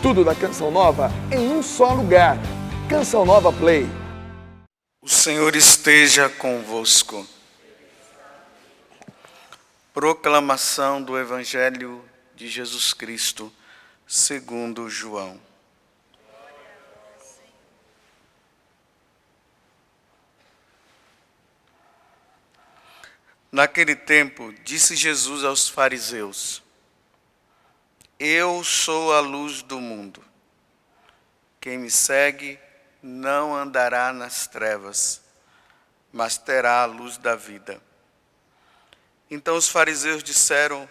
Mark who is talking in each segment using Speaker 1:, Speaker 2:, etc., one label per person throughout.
Speaker 1: Tudo da Canção Nova em um só lugar. Canção Nova Play.
Speaker 2: O Senhor esteja convosco. Proclamação do Evangelho de Jesus Cristo, segundo João. Naquele tempo, disse Jesus aos fariseus: Eu sou a luz do mundo. Quem me segue não andará nas trevas, mas terá a luz da vida. Então os fariseus disseram: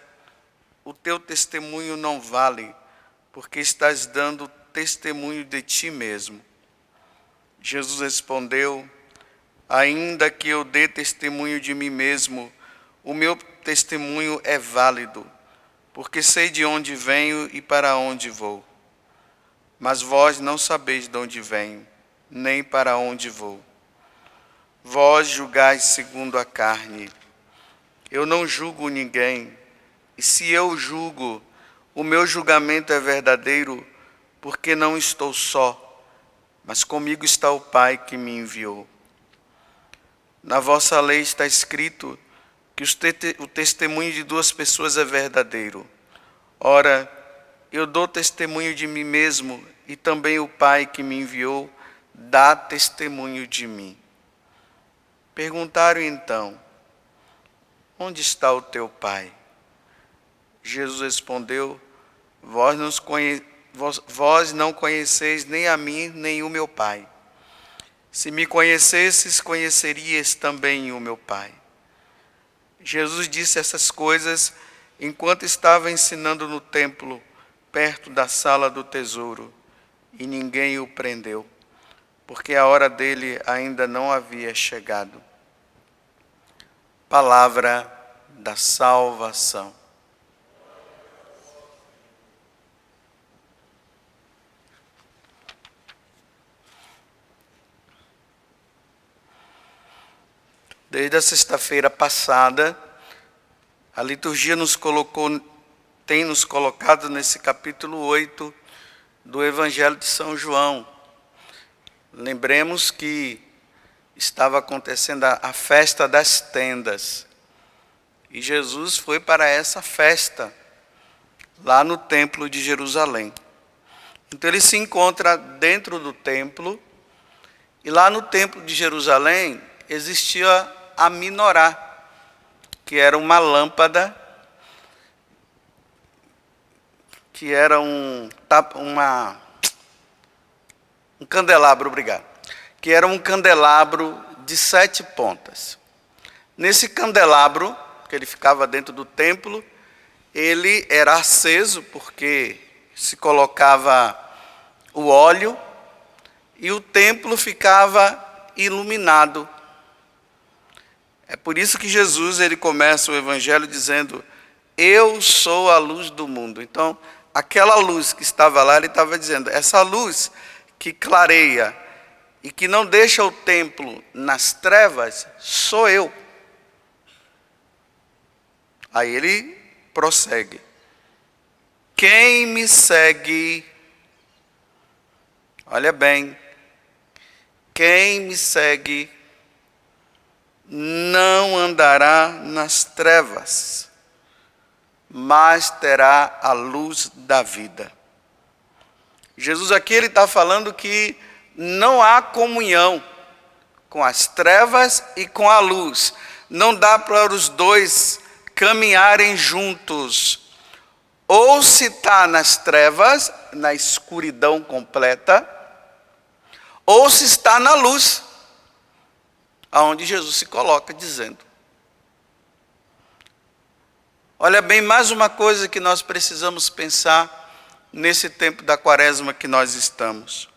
Speaker 2: O teu testemunho não vale, porque estás dando testemunho de ti mesmo. Jesus respondeu: Ainda que eu dê testemunho de mim mesmo, o meu testemunho é válido, porque sei de onde venho e para onde vou. Mas vós não sabeis de onde venho, nem para onde vou. Vós julgais segundo a carne. Eu não julgo ninguém, e se eu julgo, o meu julgamento é verdadeiro, porque não estou só, mas comigo está o Pai que me enviou. Na vossa lei está escrito que o testemunho de duas pessoas é verdadeiro. Ora, eu dou testemunho de mim mesmo, e também o Pai que me enviou dá testemunho de mim. Perguntaram então: Onde está o teu Pai? Jesus respondeu: Vós não conheceis nem a mim, nem o meu Pai. Se me conhecesses, conhecerias também o meu Pai. Jesus disse essas coisas enquanto estava ensinando no templo, perto da sala do tesouro, e ninguém o prendeu, porque a hora dele ainda não havia chegado. Palavra da salvação. Desde a sexta-feira passada, a liturgia tem nos colocado nesse capítulo 8 do Evangelho de São João. Lembremos que estava acontecendo a festa das tendas. E Jesus foi para essa festa, lá no templo de Jerusalém. Então ele se encontra dentro do templo, e lá no templo de Jerusalém existia a menorá, que era uma lâmpada, que era um candelabro, obrigado, que era um candelabro de 7 pontas. Nesse candelabro, que ele ficava dentro do templo, ele era aceso, porque se colocava o óleo, e o templo ficava iluminado. É por isso que Jesus ele começa o Evangelho dizendo: Eu sou a luz do mundo. Então, aquela luz que estava lá, ele estava dizendo, essa luz que clareia e que não deixa o templo nas trevas, sou eu. Aí ele prossegue: Quem me segue, olha bem, quem me segue não andará nas trevas, mas terá a luz da vida. Jesus aqui ele está falando que não há comunhão com as trevas e com a luz. Não dá para os dois caminharem juntos. Ou se está nas trevas, na escuridão completa, ou se está na luz, aonde Jesus se coloca dizendo. Olha bem, mais uma coisa que nós precisamos pensar nesse tempo da quaresma que nós estamos.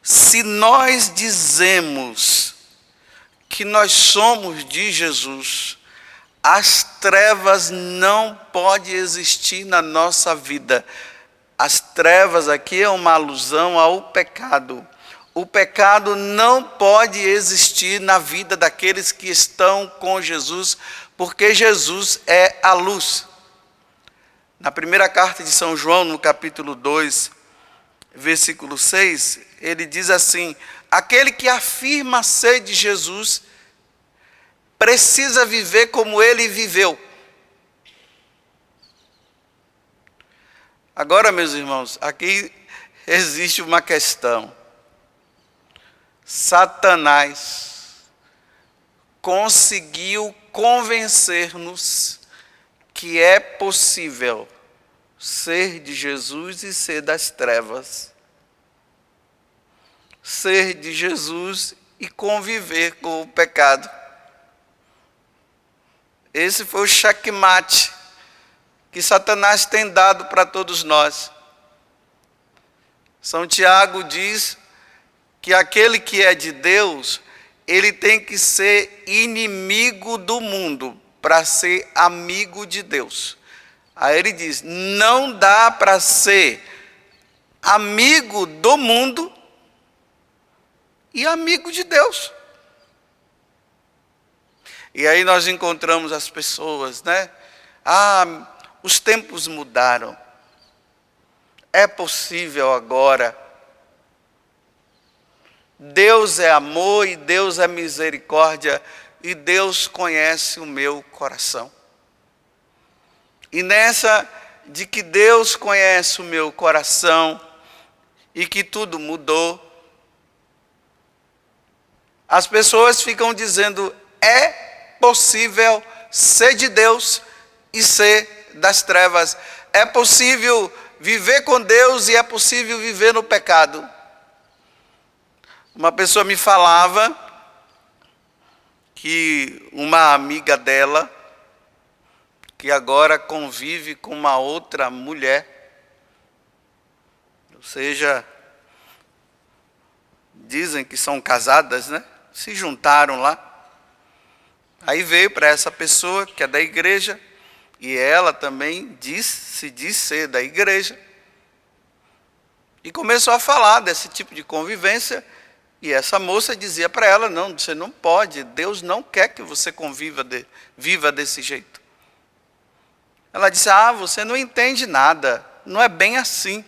Speaker 2: Se nós dizemos que nós somos de Jesus, as trevas não podem existir na nossa vida. As trevas aqui é uma alusão ao pecado. O pecado não pode existir na vida daqueles que estão com Jesus, porque Jesus é a luz. Na primeira carta de São João, no capítulo 2, versículo 6, ele diz assim: aquele que afirma ser de Jesus precisa viver como ele viveu. Agora, meus irmãos, aqui existe uma questão. Satanás conseguiu convencer-nos que é possível ser de Jesus e ser das trevas. Ser de Jesus e conviver com o pecado. Esse foi o checkmate que Satanás tem dado para todos nós. São Tiago diz que aquele que é de Deus, ele tem que ser inimigo do mundo para ser amigo de Deus. Aí ele diz, não dá para ser amigo do mundo e amigo de Deus. E aí nós encontramos as pessoas, né? Os tempos mudaram. É possível agora. Deus é amor e Deus é misericórdia e Deus conhece o meu coração. E nessa de que Deus conhece o meu coração e que tudo mudou, as pessoas ficam dizendo, é possível ser de Deus e ser das trevas. É possível viver com Deus e é possível viver no pecado. Uma pessoa me falava que uma amiga dela, que agora convive com uma outra mulher, ou seja, dizem que são casadas, né? Se juntaram lá. Aí veio para essa pessoa que é da igreja, e ela também se diz ser da igreja, e começou a falar desse tipo de convivência, e essa moça dizia para ela, não, você não pode, Deus não quer que você viva desse jeito. Ela disse, você não entende nada, não é bem assim.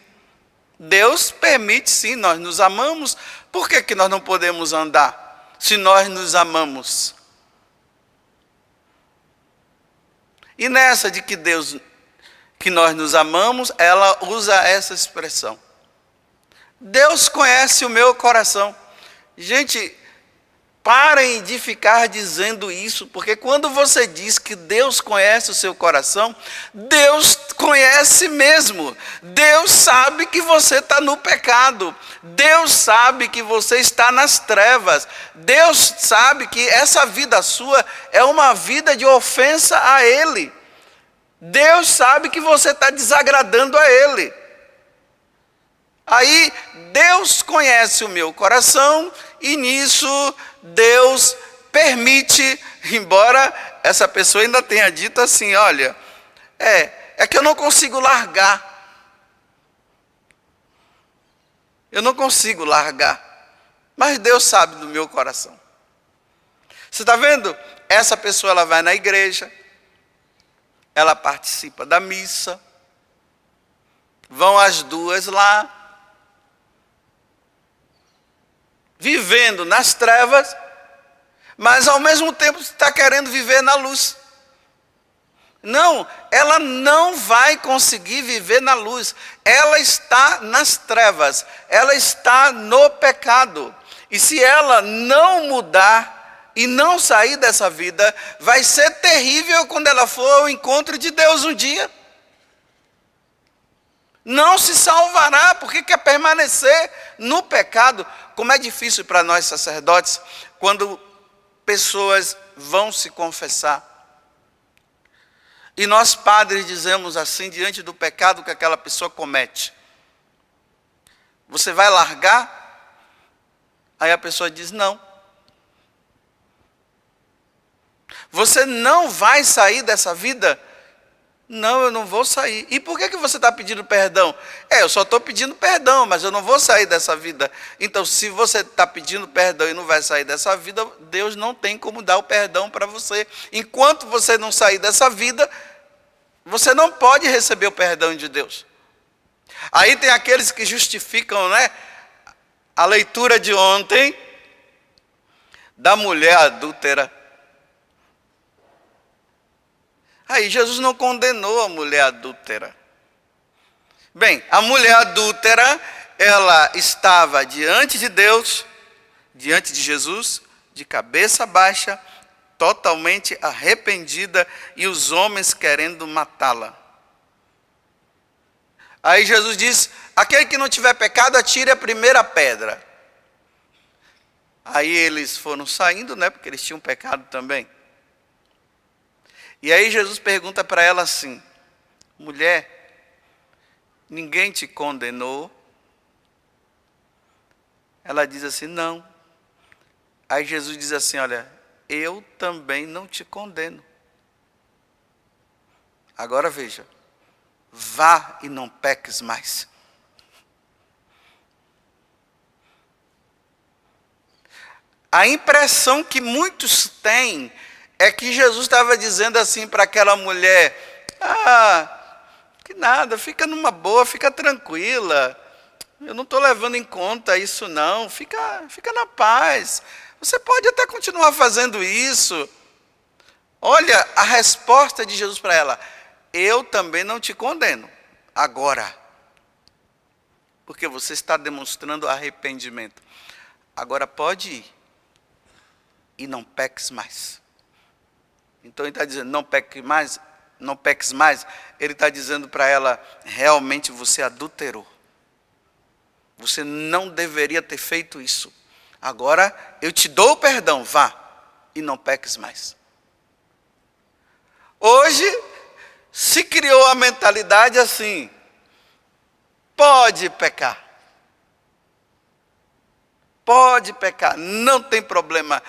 Speaker 2: Deus permite sim, nós nos amamos, por que nós não podemos andar, se nós nos amamos? E nessa de que nós nos amamos, ela usa essa expressão. Deus conhece o meu coração. Gente, parem de ficar dizendo isso, porque quando você diz que Deus conhece o seu coração, Deus conhece mesmo. Deus sabe que você está no pecado. Deus sabe que você está nas trevas. Deus sabe que essa vida sua é uma vida de ofensa a Ele. Deus sabe que você está desagradando a Ele. Aí, Deus conhece o meu coração e nisso Deus permite, embora essa pessoa ainda tenha dito assim, olha, é que eu não consigo largar. Eu não consigo largar. Mas Deus sabe do meu coração. Você está vendo? Essa pessoa ela vai na igreja, ela participa da missa, vão as duas lá, vivendo nas trevas, mas ao mesmo tempo está querendo viver na luz. Não, ela não vai conseguir viver na luz. Ela está nas trevas, ela está no pecado. E se ela não mudar e não sair dessa vida, vai ser terrível quando ela for ao encontro de Deus um dia. Não se salvará, porque quer permanecer no pecado. Como é difícil para nós sacerdotes, quando pessoas vão se confessar. E nós padres dizemos assim, diante do pecado que aquela pessoa comete. Você vai largar? Aí a pessoa diz, não. Você não vai sair dessa vida? Não, eu não vou sair. E por que você está pedindo perdão? Eu só estou pedindo perdão, mas eu não vou sair dessa vida. Então, se você está pedindo perdão e não vai sair dessa vida, Deus não tem como dar o perdão para você. Enquanto você não sair dessa vida, você não pode receber o perdão de Deus. Aí tem aqueles que justificam, né, a leitura de ontem da mulher adúltera. Aí Jesus não condenou a mulher adúltera. Bem, a mulher adúltera, ela estava diante de Deus, diante de Jesus, de cabeça baixa, totalmente arrependida, e os homens querendo matá-la. Aí Jesus diz: aquele que não tiver pecado, atire a primeira pedra. Aí eles foram saindo, né, porque eles tinham pecado também. E aí Jesus pergunta para ela assim: mulher, ninguém te condenou? Ela diz assim: não. Aí Jesus diz assim: olha, eu também não te condeno. Agora veja, vá e não peques mais. A impressão que muitos têm é que Jesus estava dizendo assim para aquela mulher: que nada, fica numa boa, fica tranquila. Eu não estou levando em conta isso não, fica na paz. Você pode até continuar fazendo isso. Olha a resposta de Jesus para ela: eu também não te condeno. Agora, porque você está demonstrando arrependimento. Agora pode ir e não peques mais. Então ele está dizendo: não peques mais, não peques mais. Ele está dizendo para ela: realmente você adulterou. Você não deveria ter feito isso. Agora eu te dou o perdão, vá e não peques mais. Hoje se criou a mentalidade assim: pode pecar. Pode pecar, não tem problema.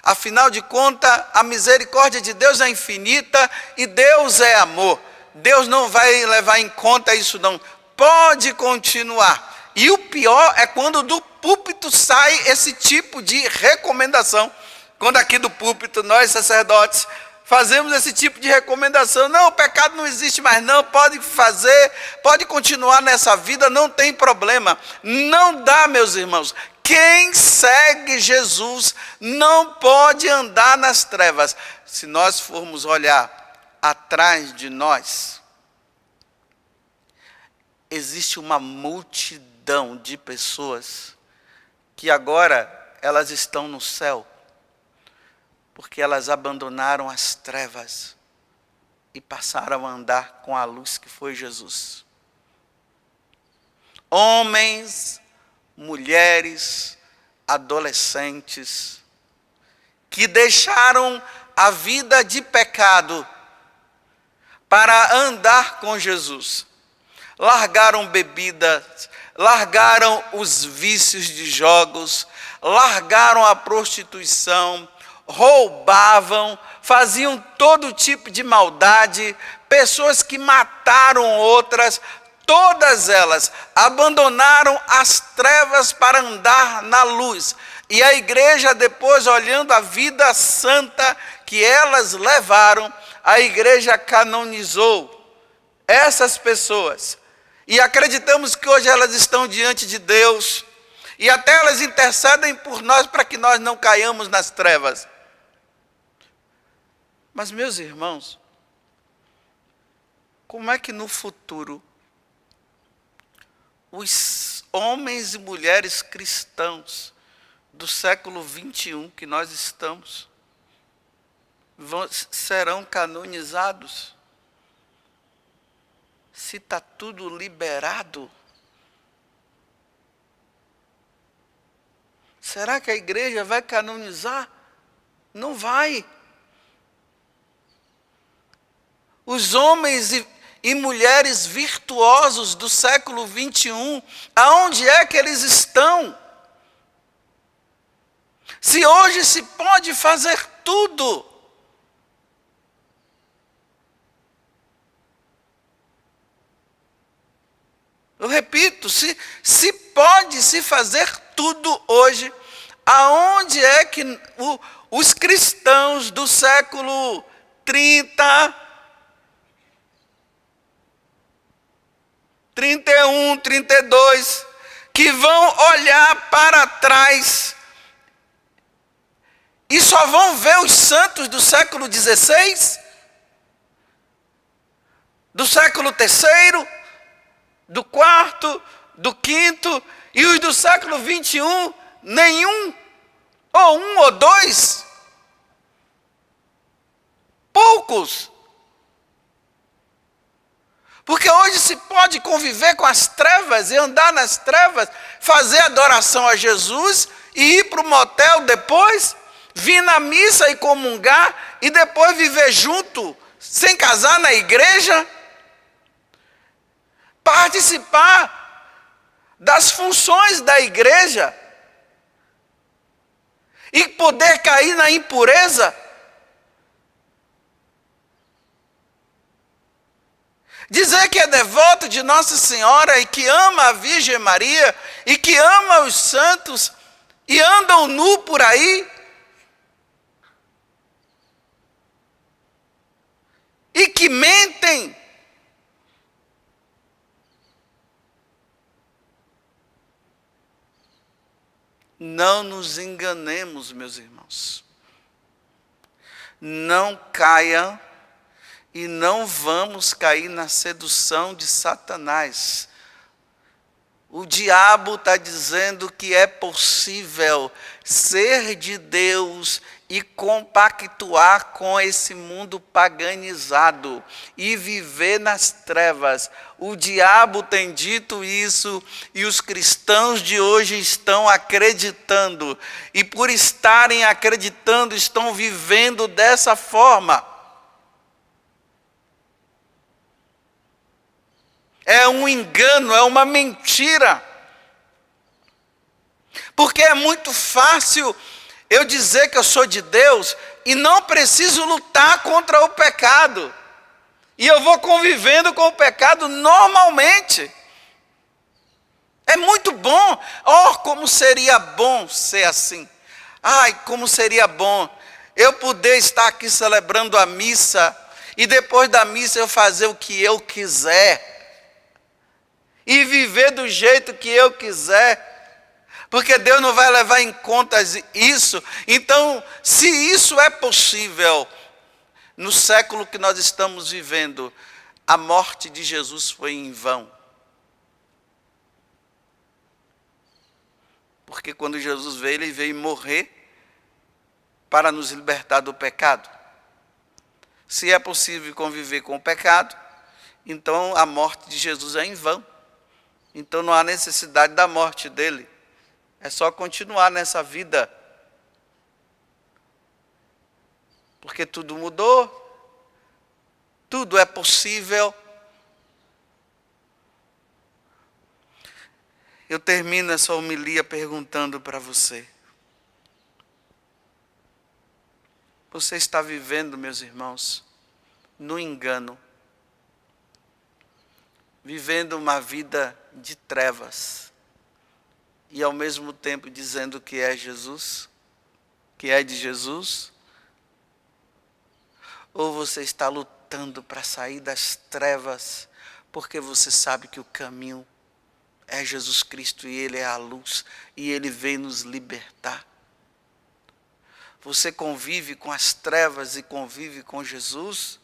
Speaker 2: Afinal de contas, a misericórdia de Deus é infinita e Deus é amor. Deus não vai levar em conta isso não. Pode continuar. E o pior é quando do púlpito sai esse tipo de recomendação. Quando aqui do púlpito, nós sacerdotes, fazemos esse tipo de recomendação: não, o pecado não existe mais não, pode fazer, pode continuar nessa vida, não tem problema. Não dá, meus irmãos. Quem segue Jesus não pode andar nas trevas. Se nós formos olhar atrás de nós, existe uma multidão de pessoas que agora elas estão no céu, porque elas abandonaram as trevas e passaram a andar com a luz que foi Jesus. Homens, mulheres, adolescentes, que deixaram a vida de pecado para andar com Jesus. Largaram bebidas, largaram os vícios de jogos, largaram a prostituição, roubavam, faziam todo tipo de maldade, pessoas que mataram outras, todas elas abandonaram as trevas para andar na luz. E a igreja, depois, olhando a vida santa que elas levaram, a igreja canonizou essas pessoas. E acreditamos que hoje elas estão diante de Deus. E até elas intercedem por nós para que nós não caiamos nas trevas. Mas, meus irmãos, como é que no futuro os homens e mulheres cristãos do século 21 que nós estamos serão canonizados? Se está tudo liberado? Será que a igreja vai canonizar? Não vai. Os homens e mulheres virtuosos do século 21, aonde é que eles estão? Se hoje se pode fazer tudo, eu repito, se pode se fazer tudo hoje, aonde é que os cristãos do século 30, 31, 32, que vão olhar para trás e só vão ver os santos do século XVI, do século III, do IV, do V, e os do século XXI, nenhum, ou um ou dois, poucos. Porque hoje se pode conviver com as trevas e andar nas trevas, fazer adoração a Jesus e ir para o motel depois, vir na missa e comungar e depois viver junto, sem casar na igreja, participar das funções da igreja e poder cair na impureza. Dizer que é devoto de Nossa Senhora e que ama a Virgem Maria e que ama os santos e andam nu por aí e que mentem. Não nos enganemos, meus irmãos. Não caia e não vamos cair na sedução de Satanás. O diabo está dizendo que é possível ser de Deus e compactuar com esse mundo paganizado e viver nas trevas. O diabo tem dito isso e os cristãos de hoje estão acreditando. E por estarem acreditando, estão vivendo dessa forma. É um engano, é uma mentira. Porque é muito fácil eu dizer que eu sou de Deus e não preciso lutar contra o pecado. E eu vou convivendo com o pecado normalmente. É muito bom. Oh, como seria bom ser assim. Ai, como seria bom eu poder estar aqui celebrando a missa e depois da missa eu fazer o que eu quiser. E viver do jeito que eu quiser. Porque Deus não vai levar em conta isso. Então, se isso é possível, no século que nós estamos vivendo, a morte de Jesus foi em vão. Porque quando Jesus veio, ele veio morrer para nos libertar do pecado. Se é possível conviver com o pecado, então a morte de Jesus é em vão. Então não há necessidade da morte dele. É só continuar nessa vida. Porque tudo mudou. Tudo é possível. Eu termino essa homilia perguntando para você. Você está vivendo, meus irmãos, no engano. Vivendo uma vida de trevas. E ao mesmo tempo dizendo que é Jesus, que é de Jesus? Ou você está lutando para sair das trevas, porque você sabe que o caminho é Jesus Cristo e Ele é a luz, e Ele veio nos libertar? Você convive com as trevas e convive com Jesus?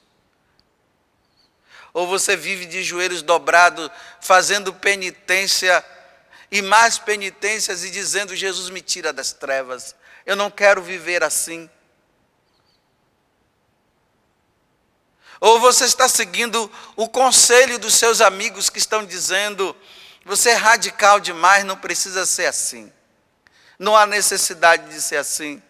Speaker 2: Ou você vive de joelhos dobrados, fazendo penitência e mais penitências e dizendo: Jesus, me tira das trevas, eu não quero viver assim. Ou você está seguindo o conselho dos seus amigos que estão dizendo: você é radical demais, não precisa ser assim. Não há necessidade de ser assim.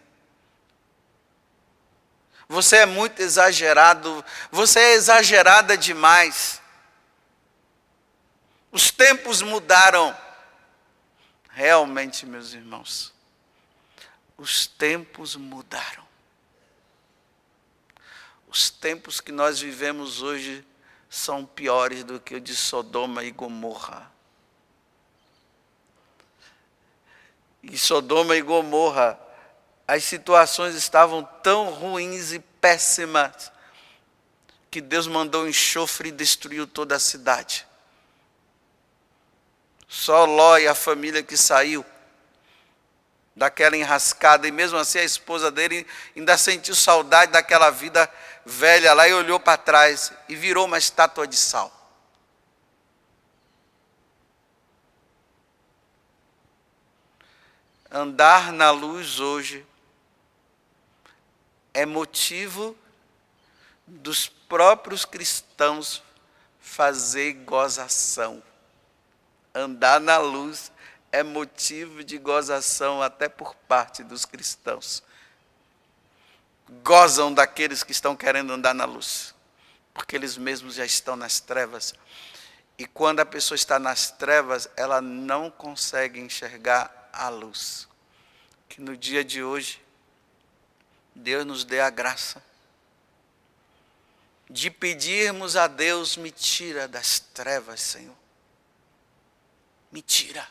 Speaker 2: Você é muito exagerado, você é exagerada demais. Os tempos mudaram. Realmente, meus irmãos, os tempos mudaram. Os tempos que nós vivemos hoje são piores do que o de Sodoma e Gomorra. Em Sodoma e Gomorra, as situações estavam tão ruins e péssimas que Deus mandou enxofre e destruiu toda a cidade. Só Ló e a família que saiu daquela enrascada, e mesmo assim a esposa dele ainda sentiu saudade daquela vida velha lá e olhou para trás e virou uma estátua de sal. Andar na luz hoje é motivo dos próprios cristãos fazer gozação. Andar na luz é motivo de gozação até por parte dos cristãos. Gozam daqueles que estão querendo andar na luz, porque eles mesmos já estão nas trevas. E quando a pessoa está nas trevas, ela não consegue enxergar a luz. Que no dia de hoje, Deus nos dê a graça de pedirmos a Deus: me tira das trevas, Senhor. Me tira.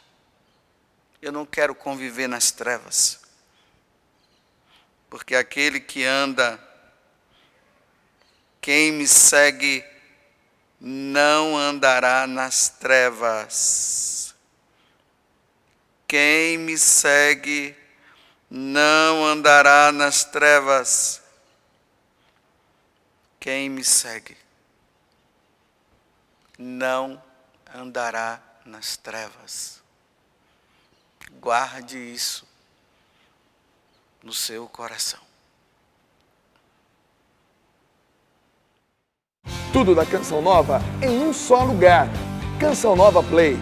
Speaker 2: Eu não quero conviver nas trevas. Porque aquele que anda, quem me segue, não andará nas trevas. Quem me segue, não andará nas trevas. Quem me segue, não andará nas trevas. Guarde isso no seu coração.
Speaker 1: Tudo da Canção Nova em um só lugar. Canção Nova Play.